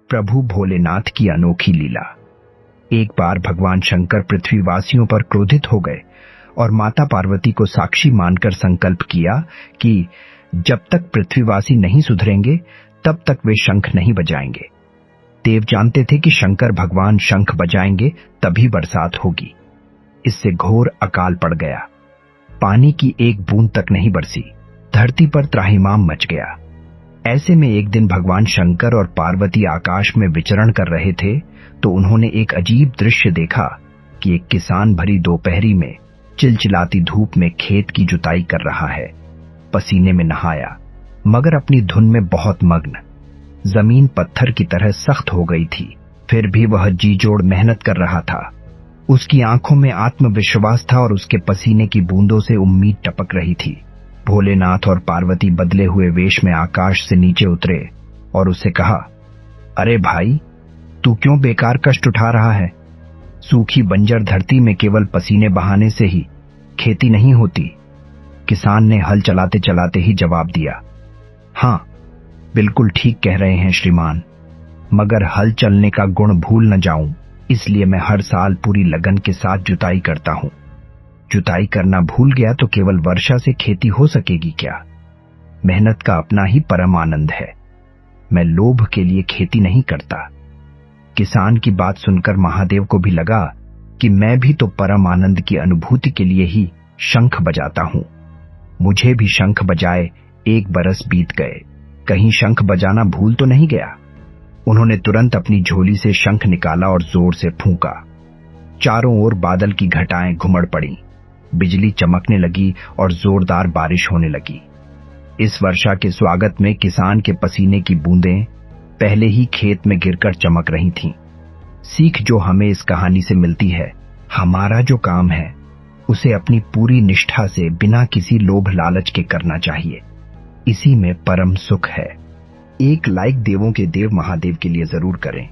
प्रभु भोलेनाथ की अनोखी लीला। एक बार भगवान शंकर पृथ्वीवासियों पर क्रोधित हो गए और माता पार्वती को साक्षी मानकर संकल्प किया कि जब तक पृथ्वीवासी नहीं सुधरेंगे तब तक वे शंख नहीं बजाएंगे। देव जानते थे कि शंकर भगवान शंख बजाएंगे तभी बरसात होगी। इससे घोर अकाल पड़ गया। पानी की एक बूंद तक नहीं बरसी। धरती पर त्राहिमाम मच गया। ऐसे में एक दिन भगवान शंकर और पार्वती आकाश में विचरण कर रहे थे तो उन्होंने एक अजीब दृश्य देखा कि एक किसान भरी दोपहरी में चिलचिलाती धूप में खेत की जुताई कर रहा है। पसीने में नहाया मगर अपनी धुन में बहुत मग्न। जमीन पत्थर की तरह सख्त हो गई थी, फिर भी वह जी जोड़ मेहनत कर रहा था। उसकी आंखों में आत्मविश्वास था और उसके पसीने की बूंदों से उम्मीद टपक रही थी। भोलेनाथ और पार्वती बदले हुए वेश में आकाश से नीचे उतरे और उससे कहा, अरे भाई, तू क्यों बेकार कष्ट उठा रहा है? सूखी बंजर धरती में केवल पसीने बहाने से ही खेती नहीं होती। किसान ने हल चलाते चलाते ही जवाब दिया, हाँ, बिल्कुल ठीक कह रहे हैं श्रीमान, मगर हल चलने का गुण भूल न जाऊं, इसलिए मैं हर साल पूरी लगन के साथ जुताई करता हूं। जुताई करना भूल गया तो केवल वर्षा से खेती हो सकेगी क्या? मेहनत का अपना ही परम आनंद है। मैं लोभ के लिए खेती नहीं करता। किसान की बात सुनकर महादेव को भी लगा कि मैं भी तो परम आनंद की अनुभूति के लिए ही शंख बजाता हूं। मुझे भी शंख बजाए 1 बरस बीत गए, कहीं शंख बजाना भूल तो नहीं गया। उन्होंने तुरंत अपनी झोली से शंख निकाला और जोर से फूंका। चारों ओर बादल की घटाएं घुमड़ पड़ी, बिजली चमकने लगी और जोरदार बारिश होने लगी। इस वर्षा के स्वागत में किसान के पसीने की बूंदें पहले ही खेत में गिरकर चमक रही थीं। सीख जो हमें इस कहानी से मिलती है, हमारा जो काम है उसे अपनी पूरी निष्ठा से बिना किसी लोभ लालच के करना चाहिए। इसी में परम सुख है। एक लाइक देवों के देव महादेव के लिए जरूर करें।